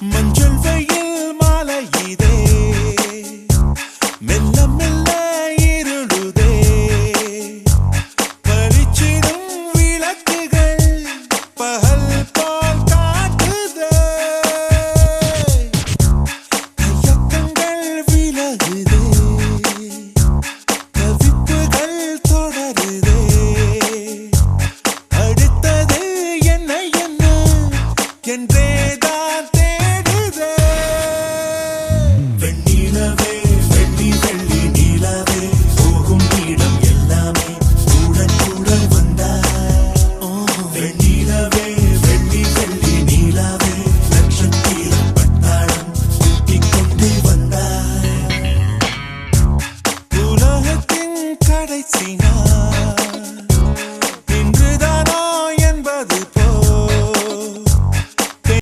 மஞ்சள் வெயில் மாலை இதே மெல்ல மெல்ல இருளுதே பளிச்சிடும் விளக்குகள் பகல் போல் காட்டுதே கையக்கங்கள் விலகுதே கவிப்புகள் தொடருதே அடுத்தது என்ன என்ன என்றேதான்